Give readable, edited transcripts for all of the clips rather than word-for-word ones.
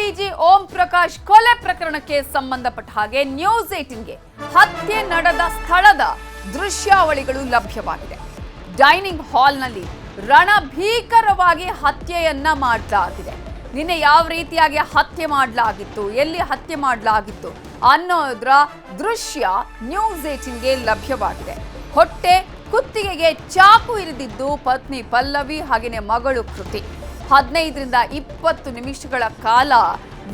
DIG Om Prakash ಕೊಲೆ ಪ್ರಕರಣಕ್ಕೆ ಸಂಬಂಧಪಟ್ಟ ಹಾಗೆ ನ್ಯೂಸ್ 18ಗೆ ಹತ್ಯೆ ನಡೆದ ಸ್ಥಳದ ದೃಶ್ಯಾವಳಿಗಳು ಲಭ್ಯವಾಗಿದೆ. ಡೈನಿಂಗ್ ಹಾಲ್ನಲ್ಲಿ ರಣಭೀಕರವಾಗಿ ಹತ್ಯೆಯನ್ನ ಮಾಡಲಾಗಿದೆ. ನಿನ್ನೆ ಯಾವ ರೀತಿಯಾಗಿ ಹತ್ಯೆ ಮಾಡಲಾಗಿತ್ತು, ಎಲ್ಲಿ ಹತ್ಯೆ ಮಾಡಲಾಗಿತ್ತು ಅನ್ನೋದ್ರ ದೃಶ್ಯ ನ್ಯೂಸ್ 18ಗೆ ಲಭ್ಯವಾಗಿದೆ. ಹೊಟ್ಟೆ ಕುತ್ತಿಗೆಗೆ ಚಾಕು ಇರಿದಿದ್ದು ಪತ್ನಿ ಪಲ್ಲವಿ ಹಾಗೆಯೇ ಮಗಳು ಕೃತಿ. 15ರಿಂದ 20 ನಿಮಿಷಗಳ ಕಾಲ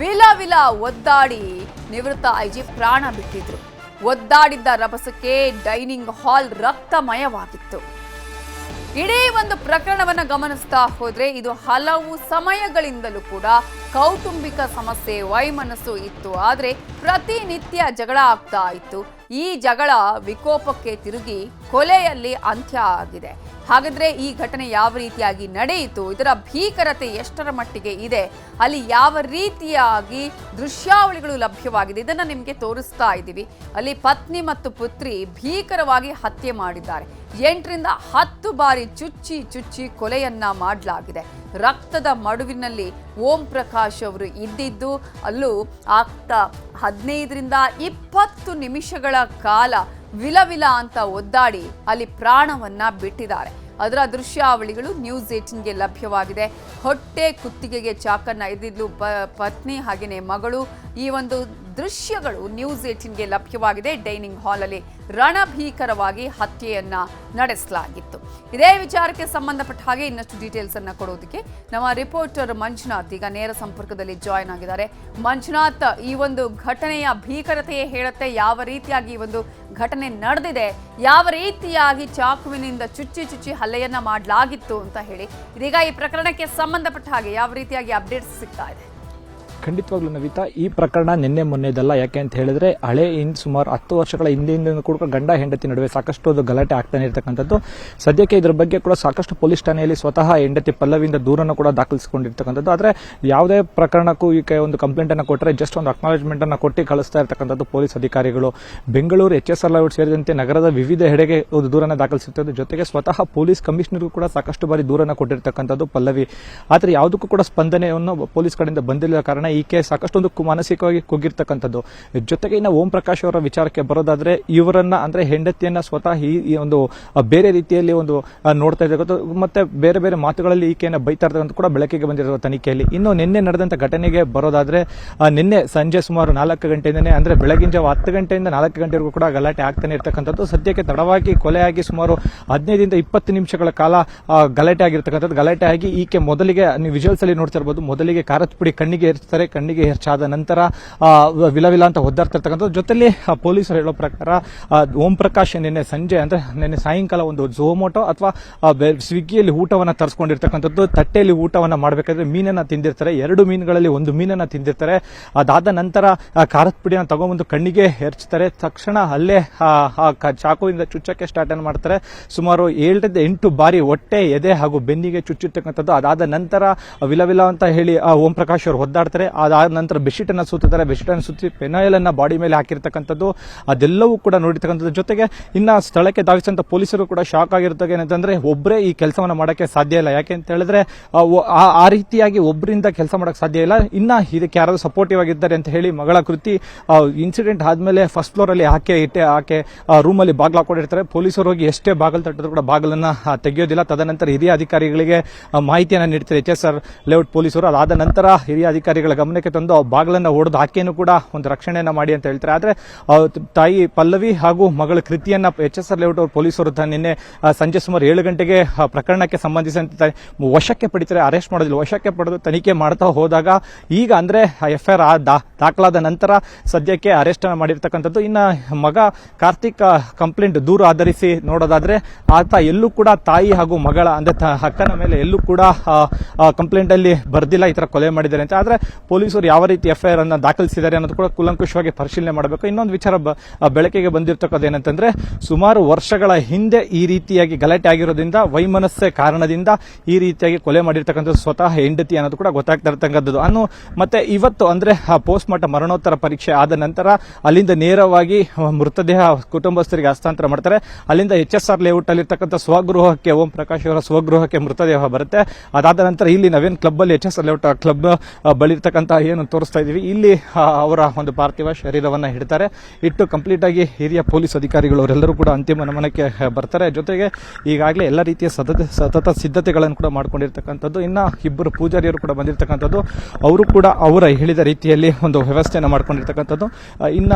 ವಿಲ ಒದ್ದಾಡಿ ನಿವೃತ್ತ ಐಜಿ ಪ್ರಾಣ ಬಿಟ್ಟಿದ್ರು. ಒದ್ದಾಡಿದ್ದ ರಭಸಕ್ಕೆ ಡೈನಿಂಗ್ ಹಾಲ್ ರಕ್ತಮಯವಾಗಿತ್ತು. ಇಡೀ ಒಂದು ಪ್ರಕರಣವನ್ನ ಗಮನಿಸ್ತಾ ಹೋದ್ರೆ ಇದು ಹಲವು ಸಮಯಗಳಿಂದಲೂ ಕೂಡ ಕೌಟುಂಬಿಕ ಸಮಸ್ಯೆ, ವೈಮನಸ್ಸು ಇತ್ತು. ಆದ್ರೆ ಪ್ರತಿನಿತ್ಯ ಜಗಳ ಆಗ್ತಾ ಇತ್ತು. ಈ ಜಗಳ ವಿಕೋಪಕ್ಕೆ ತಿರುಗಿ ಕೊಲೆಯಲ್ಲಿ ಅಂತ್ಯ ಆಗಿದೆ. ಹಾಗಾದ್ರೆ ಈ ಘಟನೆ ಯಾವ ರೀತಿಯಾಗಿ ನಡೆಯಿತು, ಇದರ ಭೀಕರತೆ ಎಷ್ಟರ ಮಟ್ಟಿಗೆ ಇದೆ, ಅಲ್ಲಿ ಯಾವ ರೀತಿಯಾಗಿ ದೃಶ್ಯಾವಳಿಗಳು ಲಭ್ಯವಾಗಿದೆ, ಇದನ್ನ ನಿಮಗೆ ತೋರಿಸ್ತಾ ಇದ್ದೀವಿ. ಅಲ್ಲಿ ಪತ್ನಿ ಮತ್ತು ಪುತ್ರಿ ಭೀಕರವಾಗಿ ಹತ್ಯೆ ಮಾಡಿದ್ದಾರೆ. 8ರಿಂದ 10 ಬಾರಿ ಚುಚ್ಚಿ ಕೊಲೆಯನ್ನ ಮಾಡಲಾಗಿದೆ. ರಕ್ತದ ಮಡುವಿನಲ್ಲಿ ಓಂ ಪ್ರಕಾಶ್ ಅವರು ಇದ್ದಿದ್ದು, ಅಲ್ಲೂ ಆಗ್ತಾ 15ರಿಂದ 20 ನಿಮಿಷಗಳ ಕಾಲ ವಿಲ ಅಂತ ಒದ್ದಾಡಿ ಅಲ್ಲಿ ಪ್ರಾಣವನ್ನ ಬಿಟ್ಟಿದ್ದಾರೆ. ಅದರ ದೃಶ್ಯಾವಳಿಗಳು ನ್ಯೂಸ್ 18ಗೆ ಲಭ್ಯವಾಗಿದೆ. ಹೊಟ್ಟೆ ಕುತ್ತಿಗೆಗೆ ಚಾಕನ್ನ ಇದ್ದಿದ್ಲು ಪತ್ನಿ ಹಾಗೆಯೇ ಮಗಳು. ಈ ಒಂದು ದೃಶ್ಯಗಳು ನ್ಯೂಸ್ 18ಗೆ ಲಭ್ಯವಾಗಿದೆ. ಡೈನಿಂಗ್ ಹಾಲಲ್ಲಿ ರಣಭೀಕರವಾಗಿ ಹತ್ಯೆಯನ್ನ ನಡೆಸಲಾಗಿತ್ತು. ಇದೇ ವಿಚಾರಕ್ಕೆ ಸಂಬಂಧಪಟ್ಟ ಹಾಗೆ ಇನ್ನಷ್ಟು ಡೀಟೇಲ್ಸ್ ಅನ್ನ ಕೊಡೋದಕ್ಕೆ ನಮ್ಮ ರಿಪೋರ್ಟರ್ ಮಂಜುನಾಥ್ ಈಗ ನೇರ ಸಂಪರ್ಕದಲ್ಲಿ ಜಾಯ್ನ್ ಆಗಿದ್ದಾರೆ. ಮಂಜುನಾಥ್, ಈ ಒಂದು ಘಟನೆಯ ಭೀಕರತೆಯೇ ಹೇಳುತ್ತೆ ಯಾವ ರೀತಿಯಾಗಿ ಈ ಒಂದು ಘಟನೆ ನಡೆದಿದೆ, ಯಾವ ರೀತಿಯಾಗಿ ಚಾಕುವಿನಿಂದ ಚುಚ್ಚಿ ಹಲ್ಲೆಯನ್ನ ಮಾಡಲಾಗಿತ್ತು ಅಂತ ಹೇಳಿ. ಇದೀಗ ಈ ಪ್ರಕರಣಕ್ಕೆ ಸಂಬಂಧಪಟ್ಟ ಹಾಗೆ ಯಾವ ರೀತಿಯಾಗಿ ಅಪ್ಡೇಟ್ಸ್ ಸಿಗ್ತಾ ಇದೆ? ಖಂಡಿತವಾಗ್ಲೂ ನವಿತಾ, ಈ ಪ್ರಕರಣ ನಿನ್ನೆ ಮೊನ್ನೆದಲ್ಲ. ಯಾಕೆ ಅಂತ ಹೇಳಿದ್ರೆ ಹಳೆ ಸುಮಾರು 10 ವರ್ಷಗಳ ಹಿಂದೆಯಿಂದ ಕೂಡ ಗಂಡ ಹೆಂಡತಿ ನಡುವೆ ಸಾಕಷ್ಟು ಗಲಾಟೆ ಆಗ್ತಾನೆ ಇರತಕ್ಕಂಥದ್ದು. ಸದ್ಯಕ್ಕೆ ಇದರ ಬಗ್ಗೆ ಕೂಡ ಸಾಕಷ್ಟು ಪೊಲೀಸ್ ಠಾಣೆಯಲ್ಲಿ ಸ್ವತಃ ಹೆಂಡತಿ ಪಲ್ಲವಿಯಿಂದ ದೂರನ್ನು ಕೂಡ ದಾಖಲಿಸಿಕೊಂಡಿರ್ತಕ್ಕಂಥದ್ದು. ಆದರೆ ಯಾವುದೇ ಪ್ರಕರಣಕ್ಕೂ ಈ ಒಂದು ಕಂಪ್ಲೇಂಟ್ ಅನ್ನು ಕೊಟ್ಟರೆ ಜಸ್ಟ್ ಒಂದು ಅಕ್ನಾಲೇಜ್ಮೆಂಟ್ ಅನ್ನು ಕೊಟ್ಟು ಕಳಿಸ್ತಾ ಇರತಕ್ಕಂಥದ್ದು ಪೊಲೀಸ್ ಅಧಿಕಾರಿಗಳು. ಬೆಂಗಳೂರು HSR ಲೇಔಟ್ ಸೇರಿದಂತೆ ನಗರದ ವಿವಿಧ ಎಡೆಗೆ ಒಂದು ದೂರನ್ನು ದಾಖಲಿಸಿರ್ತದ್ದು. ಜೊತೆಗೆ ಸ್ವತಃ ಪೊಲೀಸ್ ಕಮಿಷನರ್ಗೂ ಕೂಡ ಸಾಕಷ್ಟು ಬಾರಿ ದೂರನ್ನು ಕೊಟ್ಟಿರ್ತಕ್ಕಂಥದ್ದು ಪಲ್ಲವಿ. ಆದರೆ ಯಾವುದಕ್ಕೂ ಕೂಡ ಸ್ಪಂದನೆಯನ್ನು ಪೊಲೀಸ್ ಕಡೆಯಿಂದ ಬಂದಿಲ್ಲ ಕಾರಣ ಈಕೆ ಸಾಕಷ್ಟೊಂದು ಮಾನಸಿಕವಾಗಿ ಕುಗ್ಗಿರ್ತಕ್ಕಂಥದ್ದು. ಜೊತೆಗೆ ಇನ್ನು ಓಂ ಪ್ರಕಾಶ್ ಅವರ ವಿಚಾರಕ್ಕೆ ಬರೋದಾದ್ರೆ ಇವರನ್ನ ಅಂದ್ರೆ ಹೆಂಡತಿಯನ್ನ ಸ್ವತಃ ಈ ಒಂದು ಬೇರೆ ರೀತಿಯಲ್ಲಿ ಒಂದು ನೋಡ್ತಾ ಇದ್ದ ಮತ್ತೆ ಬೇರೆ ಬೇರೆ ಮಾತುಗಳಲ್ಲಿ ಈಕೆಯನ್ನ ಬೈತಾ ಇರ್ತಕ್ಕಂಥ ಕೂಡ ಬೆಳಕಿಗೆ ಬಂದಿರುವ ತನಿಖೆಯಲ್ಲಿ. ಇನ್ನು ನಿನ್ನೆ ನಡೆದಂತ ಘಟನೆಗೆ ಬರೋದಾದ್ರೆ ನಿನ್ನೆ ಸಂಜೆ ಸುಮಾರು 4 ಗಂಟೆಯಿಂದನೇ ಅಂದ್ರೆ ಬೆಳಗಿನ ಜಾವ 10 ಗಂಟೆಯಿಂದ 4 ಗಂಟೆವರೆಗೂ ಕೂಡ ಗಲಾಟೆ ಆಗ್ತಾನೆ ಇರ್ತಕ್ಕಂಥದ್ದು. ಸದ್ಯಕ್ಕೆ ತಡವಾಗಿ ಕೊಲೆಯಾಗಿ ಸುಮಾರು 15ರಿಂದ 20 ನಿಮಿಷಗಳ ಕಾಲ ಗಲಾಟೆ ಆಗಿರ್ತಕ್ಕಂಥದ್ದು. ಗಲಾಟೆ ಆಗಿ ಈಕೆ ಮೊದಲಿಗೆ ನೀವು ವಿಜುವಲ್ಸ್ ಅಲ್ಲಿ ನೋಡ್ತಾ ಇರಬಹುದು, ಮೊದಲಿಗೆ ಖಾರದ ಪುಡಿ ಕಣ್ಣಿಗೆ ಏರಿಸ್ತಾರೆ. ಕಣ್ಣಿಗೆ ಹೆಚ್ಚಾದ ನಂತರ ವಿಲ ಅಂತ ಒದ್ದಾಡ್ತಿರ್ತಕ್ಕಂಥದ್ದು. ಜೊತೆಲಿ ಪೊಲೀಸರು ಹೇಳೋ ಪ್ರಕಾರ ಓಂ ಪ್ರಕಾಶ್ ನಿನ್ನೆ ಸಂಜೆ ಅಂದ್ರೆ ನಿನ್ನೆ ಸಾಯಂಕಾಲ ಒಂದು ಝೊಮ್ಯಾಟೊ ಅಥವಾ ಸ್ವಿಗ್ಗಿಯಲ್ಲಿ ಊಟವನ್ನ ತರಿಸ್ಕೊಂಡಿರ್ತಕ್ಕಂಥದ್ದು. ತಟ್ಟೆಯಲ್ಲಿ ಊಟವನ್ನ ಮಾಡಬೇಕಾದ್ರೆ ಮೀನನ್ನ ತಿಂದಿರ್ತಾರೆ. 2 ಮೀನುಗಳಲ್ಲಿ 1 ಮೀನನ್ನ ತಿಂದಿರ್ತಾರೆ. ಅದಾದ ನಂತರ ಖಾರದ ಪುಡಿಯನ್ನು ತಗೊಂಡ್ಬಂದು ಕಣ್ಣಿಗೆ ಎರಚ್ತಾರೆ. ತಕ್ಷಣ ಅಲ್ಲೇ ಚಾಕುವಿಂದ ಚುಚ್ಚಕ್ಕೆ ಸ್ಟಾರ್ಟ್ ಅನ್ನು ಮಾಡ್ತಾರೆ. ಸುಮಾರು 7ರಿಂದ 8 ಬಾರಿ ಹೊಟ್ಟೆ, ಎದೆ ಹಾಗೂ ಬೆನ್ನಿಗೆ ಚುಚ್ಚಿರ್ತಕ್ಕಂಥದ್ದು. ಅದಾದ ನಂತರ ವಿಲ ಅಂತ ಹೇಳಿ ಓಂ ಪ್ರಕಾಶ್ ಅವರು ಒದ್ದಾಡ್ತಾರೆ. ಅದಾದ ನಂತರ ಬೆಡ್ಶೀಟ್ ಅನ್ನ ಸುತ್ತಾರೆ. ಬೆಡ್ಶೀಟ್ ಅನ್ನು ಸುತ್ತಿ ಪೆನಾಯಿಲ್ ಅನ್ನ ಬಾಡಿ ಮೇಲೆ ಹಾಕಿರ್ತಕ್ಕಂಥದ್ದು ಅದೆಲ್ಲವೂ ಕೂಡ ನೋಡಿರ್ತಕ್ಕಂಥದ್ದು. ಜೊತೆಗೆ ಇನ್ನ ಸ್ಥಳಕ್ಕೆ ಧಾವಿಸಿದಂತ ಪೊಲೀಸರು ಕೂಡ ಶಾಕ್ ಆಗಿರ್ತದೆ. ಏನಂತಂದ್ರೆ ಒಬ್ಬರೇ ಈ ಕೆಲಸವನ್ನ ಮಾಡಕ್ಕೆ ಸಾಧ್ಯ ಇಲ್ಲ. ಯಾಕೆ ಅಂತ ಹೇಳಿದ್ರೆ ಆ ರೀತಿಯಾಗಿ ಒಬ್ಬರಿಂದ ಕೆಲಸ ಮಾಡಕ್ ಸಾಧ್ಯ ಇಲ್ಲ. ಇನ್ನ ಇದಕ್ಕೆ ಯಾರಾದ್ರೂ ಸಪೋರ್ಟಿವ್ ಆಗಿದ್ದಾರೆ ಅಂತ ಹೇಳಿ ಮಗಳ ಕೃತಿ ಇನ್ಸಿಡೆಂಟ್ ಆದ್ಮೇಲೆ ಫಸ್ಟ್ ಫ್ಲೋರ್ ಅಲ್ಲಿ ಆಕೆ ರೂಮ್ ಅಲ್ಲಿ ಬಾಗಿಲು ಹಾಕೊಂಡಿರ್ತಾರೆ. ಪೊಲೀಸರು ಹೋಗಿ ಎಷ್ಟೇ ಬಾಗಿಲು ತಟ್ಟಿದ್ರು ಕೂಡ ಬಾಗಿಲನ್ನ ತೆಗೆಯೋದಿಲ್ಲ. ತದನಂತರ ಹಿರಿಯ ಅಧಿಕಾರಿಗಳಿಗೆ ಮಾಹಿತಿಯನ್ನ ನೀಡ್ತಾರೆ HSR ಲೇಔಟ್ ಪೊಲೀಸರು. ಅದಾದ ನಂತರ ಹಿರಿಯ ಅಧಿಕಾರಿಗಳ ಗಮನಕ್ಕೆ ತಂದು ಬಾಗಿಲನ್ನ ಹೊಡೆದು ಆಕೆಯನ್ನು ಕೂಡ ಒಂದು ರಕ್ಷಣೆಯನ್ನ ಮಾಡಿ ಅಂತ ಹೇಳ್ತಾರೆ. ಆದ್ರೆ ತಾಯಿ ಪಲ್ಲವಿ ಹಾಗೂ ಮಗಳ ಕೃತಿಯನ್ನ HSR ಲೇಔಟ್ ಪೊಲೀಸರು ನಿನ್ನೆ ಸಂಜೆ ಸುಮಾರು 7 ಗಂಟೆಗೆ ಪ್ರಕರಣಕ್ಕೆ ಸಂಬಂಧಿಸಿದಂತೆ ವಶಕ್ಕೆ ಪಡಿತಾರೆ. ಅರೆಸ್ಟ್ ಮಾಡೋದಿಲ್ಲ, ವಶಕ್ಕೆ ಪಡೆದು ತನಿಖೆ ಮಾಡ್ತಾ ಹೋದಾಗ ಈಗ ಅಂದ್ರೆ FIR ದಾಖಲಾದ ನಂತರ ಸದ್ಯಕ್ಕೆ ಅರೆಸ್ಟ್ ಮಾಡಿರ್ತಕ್ಕಂಥದ್ದು. ಇನ್ನ ಮಗ ಕಾರ್ತಿಕ್ ಕಂಪ್ಲೇಂಟ್ ದೂರು ಆಧರಿಸಿ ನೋಡೋದಾದ್ರೆ ಆತ ಎಲ್ಲೂ ಕೂಡ ತಾಯಿ ಹಾಗೂ ಮಗಳ ಅಂದ್ರೆ ಅಕ್ಕನ ಮೇಲೆ ಎಲ್ಲೂ ಕೂಡ ಕಂಪ್ಲೇಂಟ್ ಅಲ್ಲಿ ಬರ್ದಿಲ್ಲ ಈ ತರ ಕೊಲೆ ಮಾಡಿದ್ದಾರೆ ಅಂತ. ಆದ್ರೆ ಪೊಲೀಸರು ಯಾವ ರೀತಿ FIR ಅನ್ನ ದಾಖಲಿಸಿದ್ದಾರೆ ಅನ್ನೋದು ಕೂಡ ಕೂಲಂಕುಷವಾಗಿ ಪರಿಶೀಲನೆ ಮಾಡಬೇಕು. ಇನ್ನೊಂದು ವಿಚಾರ ಬೆಳಕಿಗೆ ಬಂದಿರತಕ್ಕದ್ದು ಏನಂತಂದ್ರೆ ಸುಮಾರು ವರ್ಷಗಳ ಹಿಂದೆ ಈ ರೀತಿಯಾಗಿ ಗಲಾಟೆ ಆಗಿರೋದ್ರಿಂದ ವೈಮನಸ್ಸೆ ಕಾರಣದಿಂದ ಈ ರೀತಿಯಾಗಿ ಕೊಲೆ ಮಾಡಿರ್ತಕ್ಕಂಥದ್ದು ಸ್ವತಃ ಹೆಂಡತಿ ಅನ್ನೋದು ಕೂಡ ಗೊತ್ತಾಗ್ತಾ ಇರತಕ್ಕಂಥದ್ದು. ಮತ್ತೆ ಇವತ್ತು ಅಂದ್ರೆ ಪೋಸ್ಟ್ ಮಾರ್ಟಮ್ ಮರಣೋತ್ತರ ಪರೀಕ್ಷೆ ಆದ ನಂತರ ಅಲ್ಲಿಂದ ನೇರವಾಗಿ ಮೃತದೇಹ ಕುಟುಂಬಸ್ಥರಿಗೆ ಹಸ್ತಾಂತರ ಮಾಡ್ತಾರೆ. ಅಲ್ಲಿಂದ HSR ಲೇಔಟ್ ಅಲ್ಲಿರ್ತಕ್ಕಂಥ ಸ್ವಗೃಹಕ್ಕೆ ಓಂ ಪ್ರಕಾಶ್ ಅವರ ಸ್ವಗೃಹಕ್ಕೆ ಮೃತದೇಹ ಬರುತ್ತೆ. ಅದಾದ ನಂತರ ಇಲ್ಲಿ ನವೇನ್ ಕ್ಲಬ್ ಅಲ್ಲಿ HSR ಲೇಔಟ್ ಕ್ಲಬ್ ಬಳಿರ್ತಕ್ಕಂಥ ಅಂತ ಏನು ತೋರಿಸ್ತಾ ಇದೀವಿ ಇಲ್ಲಿ ಅವರ ಒಂದು ಪಾರ್ಥಿವ ಶರೀರವನ್ನ ಇಡ್ತಾರೆ. ಇಟ್ಟು ಕಂಪ್ಲೀಟ್ ಆಗಿ ಹಿರಿಯ ಪೊಲೀಸ್ ಅಧಿಕಾರಿಗಳು ಅವರೆಲ್ಲರೂ ಕೂಡ ಅಂತಿಮ ನಮನಕ್ಕೆ ಬರ್ತಾರೆ. ಜೊತೆಗೆ ಈಗಾಗಲೇ ಎಲ್ಲ ರೀತಿಯ ಸತತ ಸಿದ್ಧತೆಗಳನ್ನು ಕೂಡ ಮಾಡ್ಕೊಂಡಿರ್ತಕ್ಕಂಥದ್ದು. ಇನ್ನ ಇಬ್ಬರು ಪೂಜಾರಿಯರು ಕೂಡ ಬಂದಿರತಕ್ಕಂಥದ್ದು. ಅವರು ಕೂಡ ಅವರ ಹೇಳಿದ ರೀತಿಯಲ್ಲಿ ಒಂದು ವ್ಯವಸ್ಥೆಯನ್ನು ಮಾಡ್ಕೊಂಡಿರ್ತಕ್ಕಂಥದ್ದು. ಇನ್ನ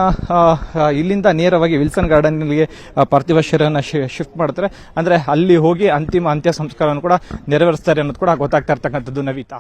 ಇಲ್ಲಿಂದ ನೇರವಾಗಿ ವಿಲ್ಸನ್ ಗಾರ್ಡನ್ಗೆ ಪಾರ್ಥಿವ ಶರೀರವನ್ನು ಶಿಫ್ಟ್ ಮಾಡ್ತಾರೆ. ಅಂದ್ರೆ ಅಲ್ಲಿ ಹೋಗಿ ಅಂತಿಮ ಅಂತ್ಯ ಸಂಸ್ಕಾರವನ್ನು ಕೂಡ ನೆರವೇರಿಸ್ತಾರೆ ಅನ್ನೋದು ಕೂಡ ಗೊತ್ತಾಗ್ತಾ ಇರ್ತಕ್ಕಂಥದ್ದು ನವಿತಾ.